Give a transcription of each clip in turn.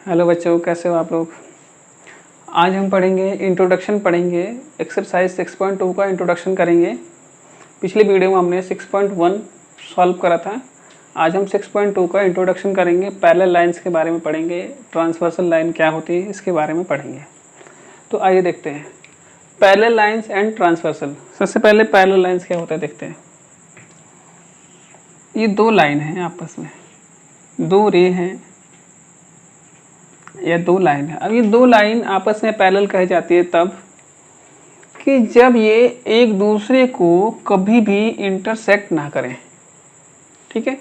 Hello बच्चों, कैसे हो आप लोग। आज हम पढ़ेंगे एक्सरसाइज 6.2 का इंट्रोडक्शन करेंगे। पिछली वीडियो में हमने 6.1 सॉल्व करा था। आज हम 6.2 का इंट्रोडक्शन करेंगे। पैरेलल लाइंस के बारे में पढ़ेंगे, ट्रांसवर्सल लाइन क्या होती है इसके बारे में पढ़ेंगे। तो आइए देखते हैं पैरेलल लाइंस एंड ट्रांसवर्सल। सबसे पहले पैरेलल लाइंस क्या होता है देखते हैं। ये दो लाइन हैं आपस में, दो रे हैं या दो लाइन है। अब ये दो लाइन आपस में पैरेलल कही जाती है तब कि जब ये एक दूसरे को कभी भी इंटरसेक्ट ना करें। ठीक है,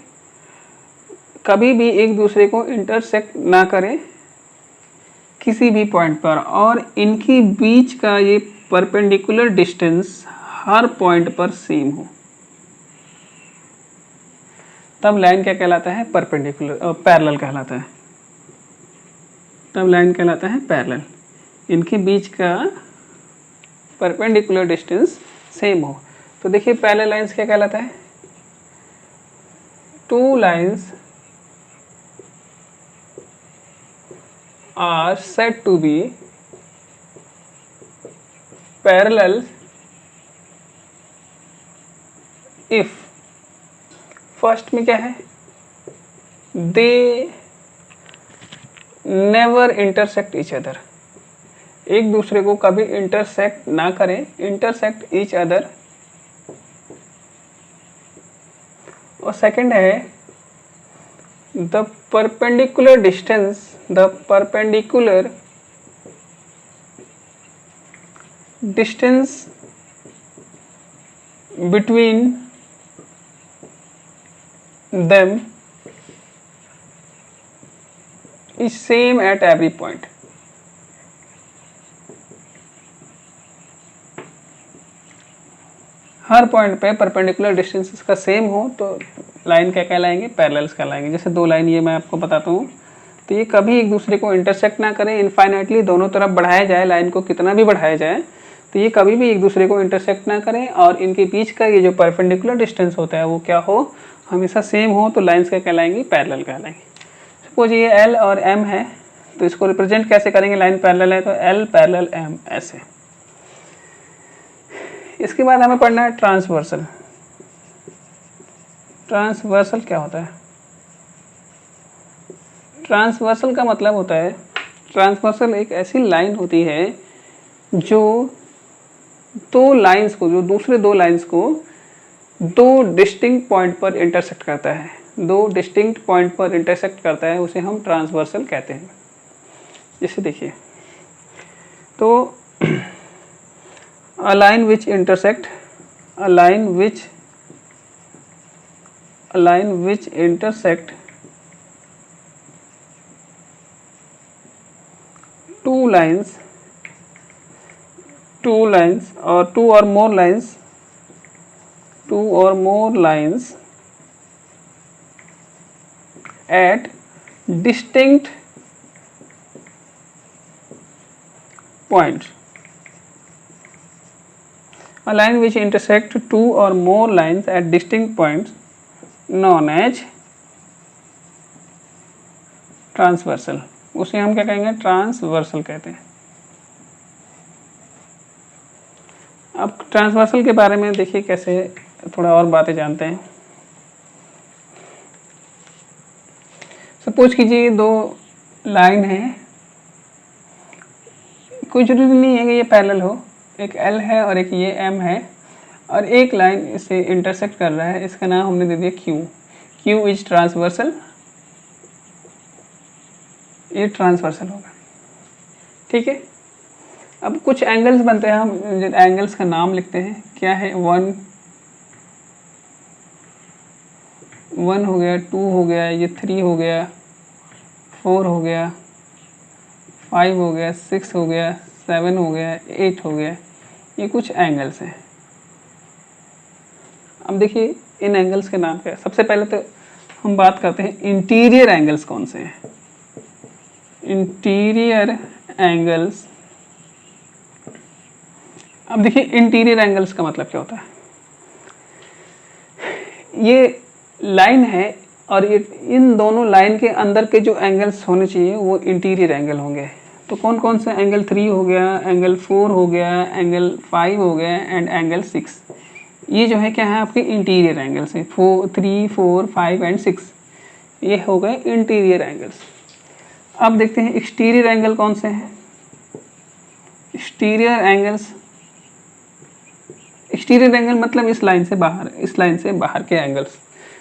कभी भी एक दूसरे को इंटरसेक्ट ना करें किसी भी पॉइंट पर, और इनकी बीच का ये परपेंडिकुलर डिस्टेंस हर पॉइंट पर सेम हो, तब लाइन क्या कहलाता है, परपेंडिकुलर पैरेलल कहलाता है। तब लाइन कहलाता है पैरेलल, इनके बीच का परपेंडिकुलर डिस्टेंस सेम हो। तो देखिए पैरेलल लाइंस क्या कहलाता है, two lines are said to be parallel if, first में क्या है, they never intersect each other, एक दूसरे को कभी इंटरसेक्ट ना करें, इंटरसेक्ट ईच अदर। और सेकंड है the perpendicular distance between them is same at every point। हर पॉइंट पे परपेंडिकुलर डिस्टेंस इसका सेम हो तो लाइन क्या कहलाएंगे, पैरेलल्स कहलाएंगे। जैसे दो लाइन ये मैं आपको बताता हूँ, तो ये कभी एक दूसरे को इंटरसेक्ट ना करें, इनफाइनाइटली दोनों तरफ बढ़ाया जाए, लाइन को कितना भी बढ़ाया जाए तो ये कभी भी एक दूसरे को इंटरसेक्ट ना करें, और इनके बीच का ये जो परपेंडिकुलर डिस्टेंस होता है वो क्या हो, हमेशा सेम हो, तो लाइंस क्या कहलाएंगी, पैरेलल कहलाएंगी। सपोज ये L और M है, तो इसको रिप्रेजेंट कैसे करेंगे, लाइन पैरेलल है तो L पैरेलल M ऐसे। इसके बाद हमें पढ़ना है ट्रांसवर्सल। ट्रांसवर्सल क्या होता है, ट्रांसवर्सल का मतलब होता है, ट्रांसवर्सल एक ऐसी लाइन होती है जो दो लाइंस को, जो दूसरे दो लाइंस को दो डिस्टिंक्ट पॉइंट पर इंटरसेक्ट करता है, दो डिस्टिंक्ट पॉइंट पर इंटरसेक्ट करता है, उसे हम ट्रांसवर्सल कहते हैं। जैसे देखिए, तो a line which intersect two lines और टू और मोर lines at distinct points। A line which intersect two or more lines at distinct points known as transversal, उसे हम क्या कहेंगे, ट्रांसवर्सल कहते हैं। अब ट्रांसवर्सल के बारे में देखिए कैसे थोड़ा और बातें जानते हैं। सपोज कीजिए दो लाइन है, कोई जरूरी नहीं है कि ये पैरेलल हो, एक L है और एक ये M है, और एक लाइन इसे इंटरसेक्ट कर रहा है, इसका नाम हमने दे दिया Q इज ट्रांसवर्सल, ये ट्रांसवर्सल होगा। ठीक है, अब कुछ एंगल्स बनते हैं, हम एंगल्स का नाम लिखते हैं। क्या है, 1 हो गया, 2 हो गया, ये 3 हो गया, 4 हो गया, 5 हो गया, 6 हो गया, 7 हो गया, 8 हो गया, ये कुछ एंगल्स हैं। अब देखिए इन एंगल्स के नाम क्या है। सबसे पहले तो हम बात करते हैं इंटीरियर एंगल्स कौन से हैं। इंटीरियर एंगल्स, अब देखिए इंटीरियर एंगल्स का मतलब क्या होता है। ये लाइन है, और ये इन दोनों लाइन के अंदर के जो एंगल्स होने चाहिए वो इंटीरियर एंगल होंगे। तो कौन कौन से? एंगल 3 हो गया, एंगल 4 हो गया, एंगल 5 हो गया एंड एंगल 6। ये जो है क्या है आपके इंटीरियर एंगल्स हैं। 3, 4, 5 एंड 6 ये हो गए इंटीरियर एंगल्स। अब देखते हैं एक्सटीरियर एंगल कौन से हैं। एक्सटीरियर एंगल्स, एक्सटीरियर एंगल मतलब इस लाइन से बाहर, इस लाइन से बाहर के एंगल्स।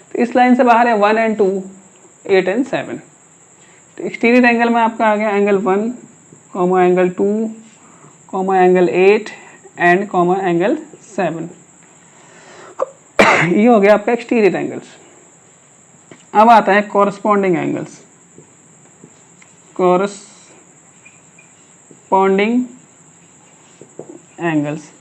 तो इस लाइन से बाहर है 1 एंड 2, 8 एंड 7। तो एक्सटीरियर एंगल में आपका आ गया angle 1, comma angle 2, comma angle 8 and comma angle 7। ये हो गया आपका एक्सटीरियर एंगल्स। अब आता है कॉरस्पॉन्डिंग एंगल्स। कॉरस्पॉन्डिंग एंगल्स,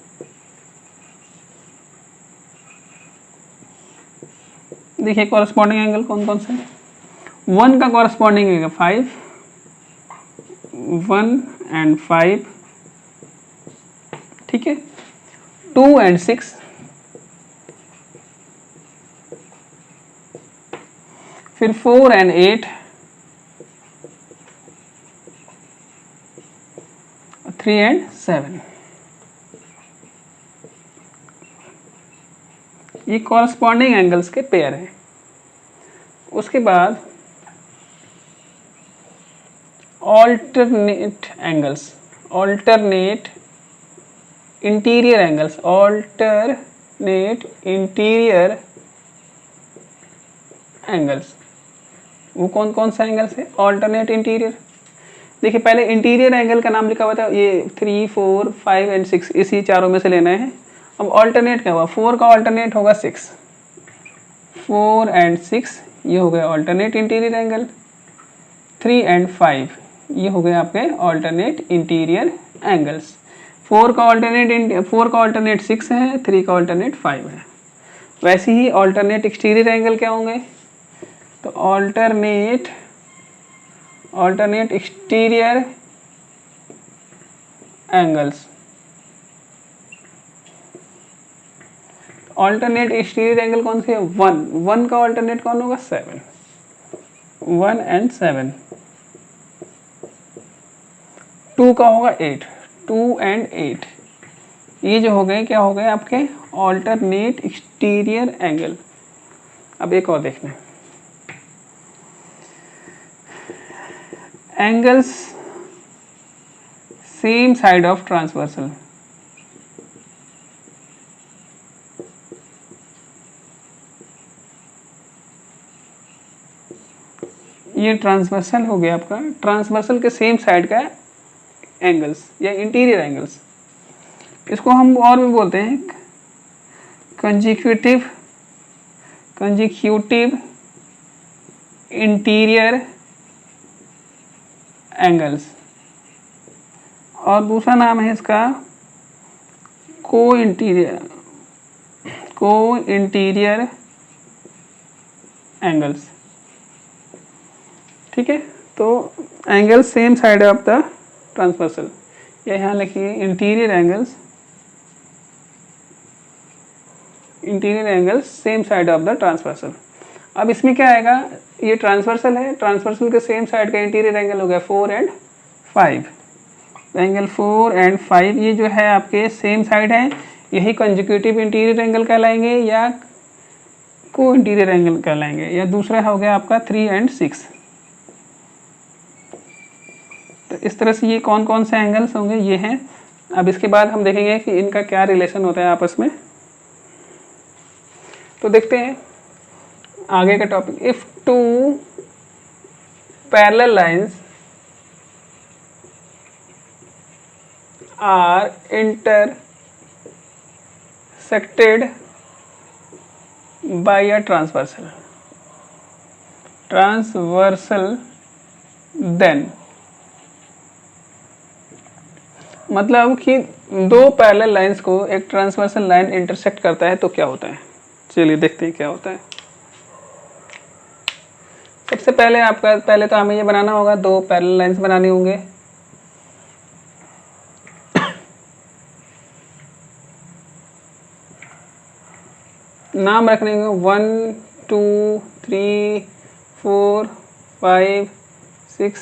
देखिए कॉरस्पॉन्डिंग एंगल कौन कौन से हैं। 1 का कॉरस्पॉन्डिंग है 5, 1 एंड 5, ठीक है। 2 एंड 6, फिर 4 एंड 8, 3 एंड 7। ये कॉरस्पॉन्डिंग एंगल्स के पेयर हैं। उसके बाद alternate angles, alternate interior angles, alternate interior angles. वो कौन कौन सा एंगल्स है ऑल्टरनेट इंटीरियर? देखिए पहले इंटीरियर एंगल का नाम लिखा हुआ था, ये 3, 4, 5 एंड 6 इसी चारों में से लेना है। अब ऑल्टरनेट क्या हुआ? 4 का ऑल्टरनेट होगा 6, 4 एंड 6 ये हो गए ऑल्टरनेट इंटीरियर एंगल। 3 एंड 5 ये हो गए आपके ऑल्टरनेट इंटीरियर एंगल्स। 4 का ऑल्टरनेट 6 है, 3 का ऑल्टरनेट 5 है। वैसे ही ऑल्टरनेट एक्सटीरियर एंगल क्या होंगे? तो alternate exterior angles, alternate exterior angle कौन से है? 1 का ऑल्टरनेट कौन होगा? 7, 1 एंड 7। 2 का होगा 8, 2 एंड 8। ये जो हो गए क्या हो गए आपके ऑल्टरनेट एक्सटीरियर एंगल। अब एक और देखना है, angles same side of transversal. ये ट्रांसवर्सल हो गया आपका, ट्रांसवर्सल के सेम साइड का एंगल्स या इंटीरियर एंगल्स। इसको हम और भी बोलते हैं कंजिक्यूटिव इंटीरियर एंगल्स, और दूसरा नाम है इसका को इंटीरियर एंगल्स, ठीक है। तो angle same side of the transversal, या यहाँ लिखिए interior angles same side of the transversal. अब इसमें क्या आएगा, ये ट्रांसवर्सल है, ट्रांसवर्सल के सेम साइड का इंटीरियर एंगल हो गया 4 एंड 5। एंगल 4 एंड 5 ये जो है आपके सेम साइड है, यही कंजिक्यूटिव इंटीरियर एंगल कहलाएंगे या को इंटीरियर एंगल कहलाएंगे, या दूसरा हो गया आपका 3 एंड 6। तो इस तरह से ये कौन कौन से एंगल्स होंगे, ये हैं। अब इसके बाद हम देखेंगे कि इनका क्या रिलेशन होता है आपस में। तो देखते हैं आगे का topic. If 2 parallel lines are intersected by a transversal, then मतलब कि दो पैरेलल लाइंस को एक ट्रांसवर्सल लाइन इंटरसेक्ट करता है तो क्या होता है। चलिए देखते हैं क्या होता है। सबसे पहले तो हमें ये बनाना होगा, दो पैरेलल लाइंस बनाने होंगे। नाम रखने होंगे 1, 2, 3, 4 5 6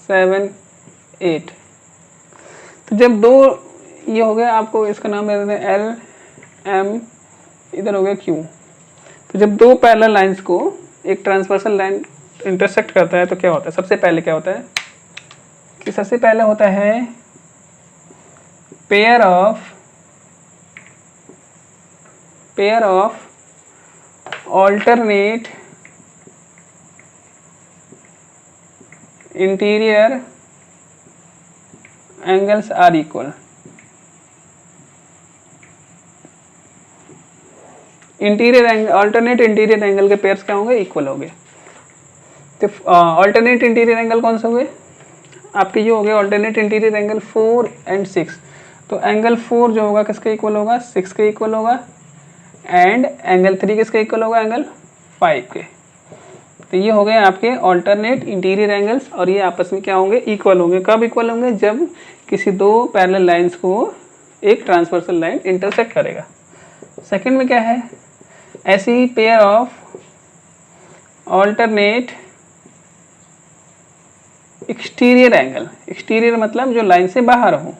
7 8। तो जब दो ये हो गया, आपको इसका नाम दे देते हैं एल एम, इधर हो गया क्यू। तो जब दो पैरेलल लाइंस को एक ट्रांसवर्सल लाइन इंटरसेक्ट करता है तो क्या होता है, सबसे पहले क्या होता है कि सबसे पहले होता है pair of alternate interior angles are equal. Interior angle, alternate interior angle के पेयर्स क्या होंगे, इक्वल होंगे। तो अल्टरनेट इंटीरियर एंगल कौन से हुए आपके, ये हो गए अल्टरनेट इंटीरियर एंगल 4 और 6। तो एंगल 4 जो होगा किसके इक्वल होगा, 6 के इक्वल होगा, एंड एंगल 3 किसके इक्वल होगा, एंगल 5 के। तो ये हो गए आपके अल्टरनेट इंटीरियर एंगल्स, और ये आपस में क्या होंगे, इक्वल होंगे। कब इक्वल होंगे, जब किसी दो पैरेलल लाइंस को एक ट्रांसवर्सल लाइन इंटरसेक्ट करेगा। सेकंड में क्या है, ऐसी ही pair of alternate exterior angle, exterior मतलब जो लाइन से बाहर हो,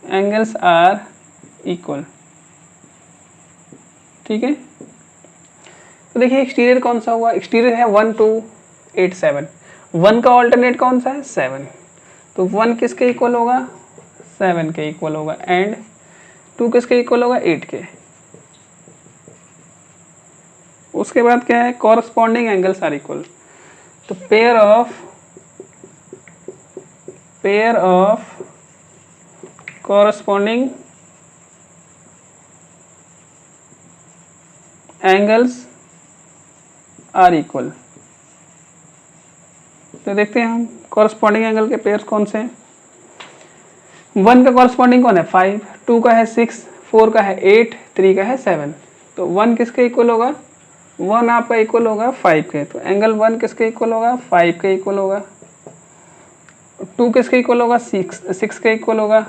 एंगल्स आर इक्वल। ठीक है, तो देखिए एक्सटीरियर कौन सा हुआ, एक्सटीरियर है 1 2 8 7। 1 का ऑल्टरनेट कौन सा है, 7। तो 1 किसके इक्वल होगा, 7 के इक्वल होगा, एंड 2 किसके इक्वल होगा, 8 के। उसके बाद क्या है, कॉरस्पॉन्डिंग एंगल्स आर इक्वल। तो pair of corresponding angles are equal. तो देखते हैं हम कॉरस्पॉन्डिंग एंगल के पेयर्स कौन से हैं। 1 का कॉरस्पॉन्डिंग कौन है, 5, 2 का है 6, 4 का है 8, 3 का है 7। तो 1 किसके इक्वल होगा, 1 आपका इक्वल होगा 5 के। तो एंगल 1 किसके इक्वल होगा, 5 के इक्वल होगा। 2 किसके इक्वल होगा, 6 के इक्वल होगा।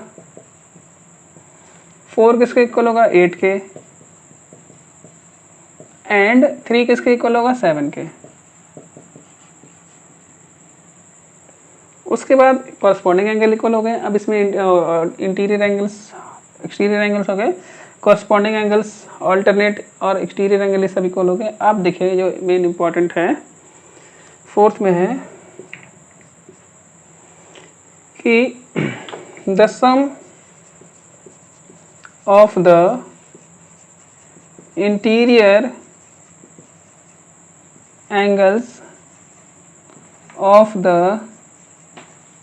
4 किसके इक्वल होगा, 8 के, एंड 3 किसके इक्वल होगा, 7 के। उसके बाद कॉरस्पॉन्डिंग एंगल इक्वल हो गए। अब इसमें इंटीरियर एंगल्स एक्सटीरियर एंगल्स हो गए, कॉरस्पॉन्डिंग एंगल्स अल्टरनेट और एक्सटीरियर एंगल ये सब इक्वल हो गए। अब देखिए जो मेन इंपॉर्टेंट है, फोर्थ में है कि the sum of the interior angles of the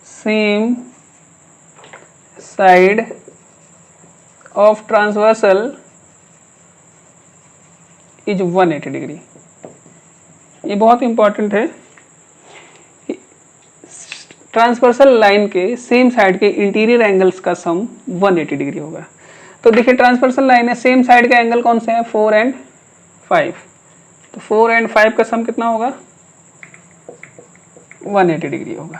same side of transversal is 180 degree. ये बहुत इंपॉर्टेंट है, ट्रांसवर्सल लाइन के सेम साइड के इंटीरियर एंगल्स का सम 180 डिग्री होगा। तो देखिए ट्रांसवर्सल लाइन है, सेम साइड का एंगल कौन से है, 4 और 5। तो 4 और 5 का सम कितना होगा, 180 डिग्री होगा।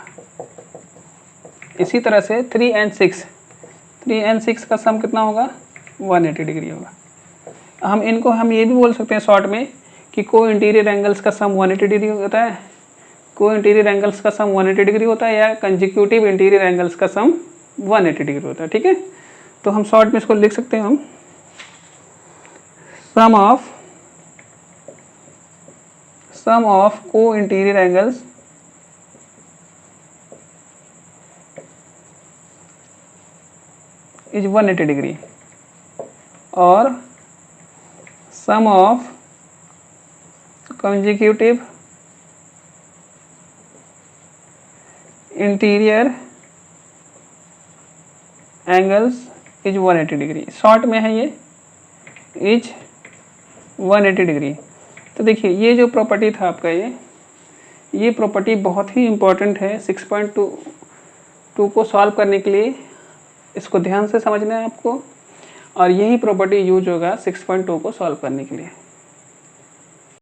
इसी तरह से 3 और 6 का सम कितना होगा, 180 डिग्री होगा। हम ये भी बोल सकते हैं शॉर्ट में कि को इंटीरियर एंगल्स का सम 180 डिग्री होता है, को इंटीरियर एंगल्स का सम 180 डिग्री होता है, या कंजिक्यूटिव इंटीरियर एंगल्स का सम 180 डिग्री होता है। ठीक है, तो हम शॉर्ट में इसको लिख सकते हैं, हम सम ऑफ को इंटीरियर एंगल्स इज 180 डिग्री, और sum of consecutive interior angles is 180 degree. Short में है ये इज 180 डिग्री। तो देखिए ये जो प्रॉपर्टी था आपका, ये प्रॉपर्टी बहुत ही इम्पोर्टेंट है 6.2 को सॉल्व करने के लिए। इसको ध्यान से समझना है आपको, और यही प्रॉपर्टी यूज होगा 6.2 को सॉल्व करने के लिए।